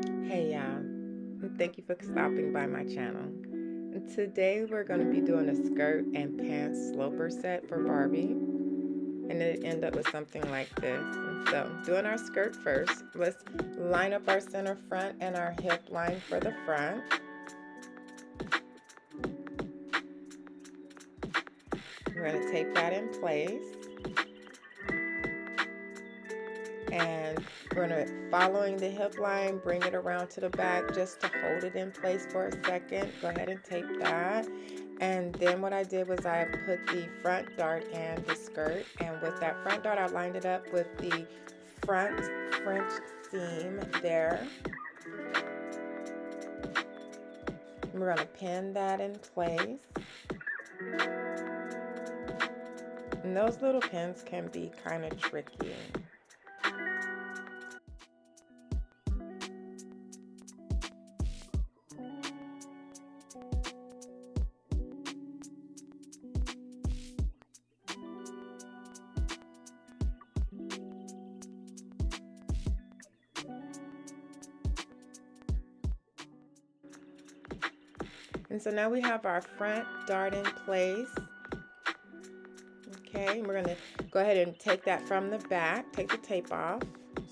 Hey y'all, and thank you for stopping by my channel. And today we're going to be doing a skirt and pants sloper set for Barbie, and it end up with something like this. And so, doing our skirt first, let's line up our center front and our hip line for the front. We're going to tape that in place. And we're going to, following the hip line, bring it around to the back just to hold it in place for a second. Go ahead and tape that. And then what I did was I put the front dart in the skirt, and with that front dart I lined it up with the front French seam there. And we're going to pin that in place. And those little pins can be kind of tricky. And so now we have our front dart in place. Okay, we're going to go ahead and take that from the back, take the tape off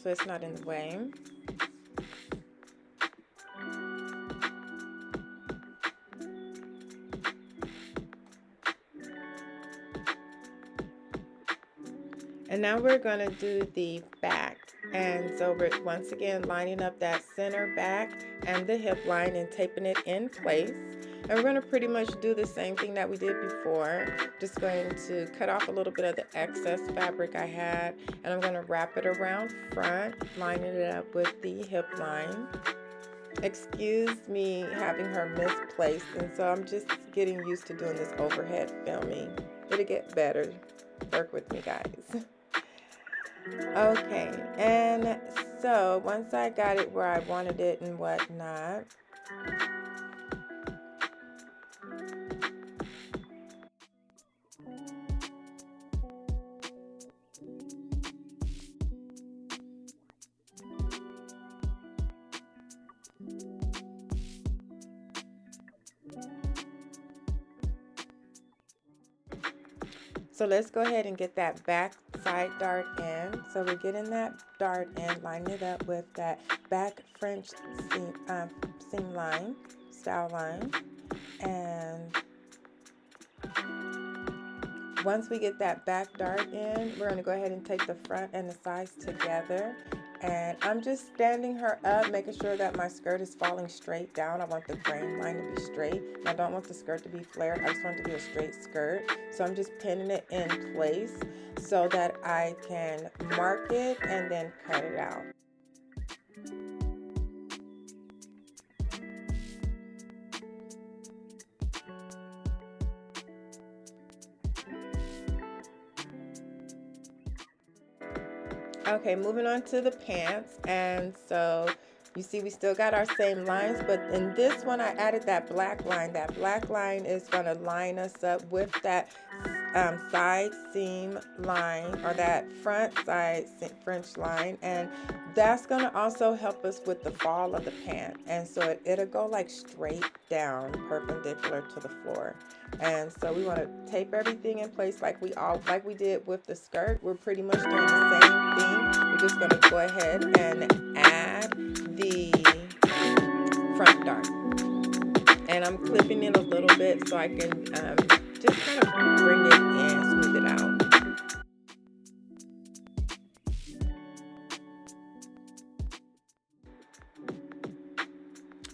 so it's not in the way. And now we're going to do the back. And so we're once again lining up that center back and the hip line and taping it in place. And we're going to pretty much do the same thing that we did before. Just going to cut off a little bit of the excess fabric I had, and I'm going to wrap it around front, lining it up with the hip line. Excuse me having her misplaced, and so I'm just getting used to doing this overhead filming. It'll get better. Work with me, guys. Okay, and so once I got it where I wanted it and whatnot, so let's go ahead and get that back side dart in. So we're getting that dart in, lining it up with that back French seam line, style line. And once we get that back dart in, we're going to go ahead and take the front and the sides together. And I'm just standing her up, making sure that my skirt is falling straight down. I want the grain line to be straight. I don't want the skirt to be flared. I just want it to be a straight skirt. So I'm just pinning it in place so that I can mark it and then cut it out. Okay, moving on to the pants. And so you see we still got our same lines, but in this one I added that black line. That black line is going to line us up with that side seam line, or that front side French line, and that's going to also help us with the fall of the pant. And so it'll go like straight down, perpendicular to the floor. And so we want to tape everything in place like we did with the skirt. We're pretty much doing the same thing. We're just going to go ahead and add the front dart. And I'm clipping it a little bit so I can just kind of bring it in, smooth it out.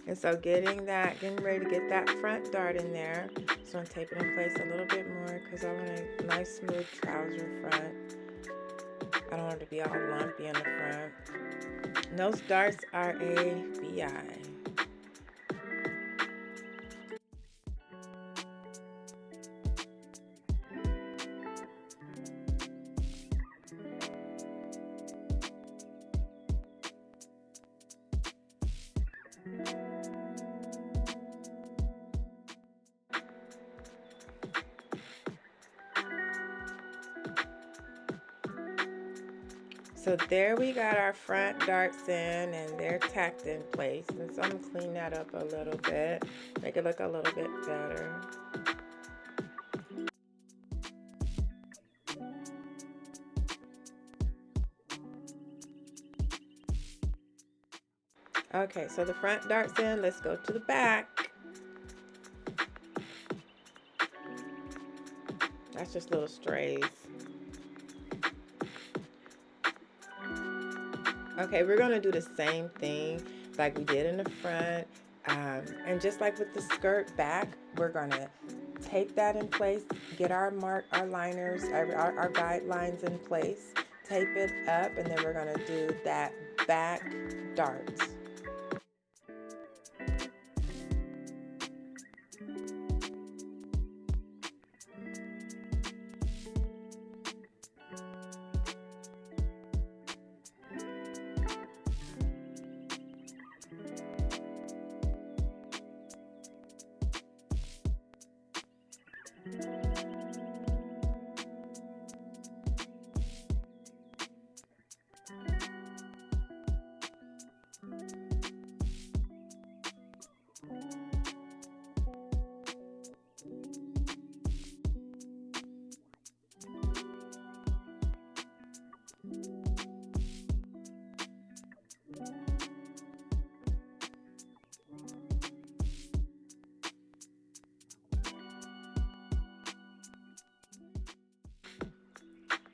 And so getting ready to get that front dart in there. So I'm taping it in place a little bit more because I want a nice smooth trouser front. I don't want it to be all lumpy in the front. And those darts are a BI. So there we got our front darts in, and they're tacked in place. And so I'm going to clean that up a little bit, make it look a little bit better. Okay, so the front darts in, let's go to the back. That's just little strays. Okay, we're gonna do the same thing like we did in the front. And just like with the skirt back, we're gonna tape that in place, get our liners, our guidelines in place, tape it up, and then we're gonna do that back dart.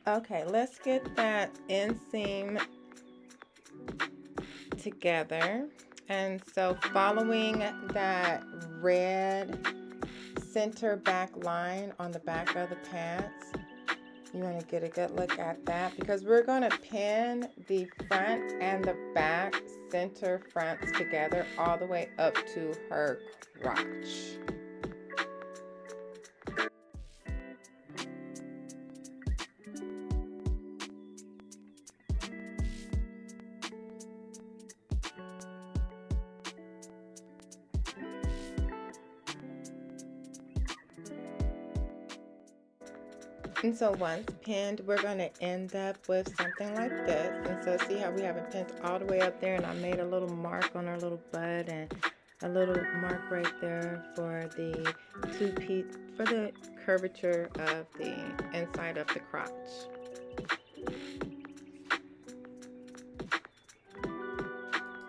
Okay, let's get that inseam together. And so following that red center back line on the back of the pants, you want to get a good look at that because we're going to pin the front and the back center fronts together all the way up to her crotch. And so once pinned, we're going to end up with something like this. And so see how we have it pinned all the way up there, and I made a little mark on our little bud and a little mark right there for the for the curvature of the inside of the crotch.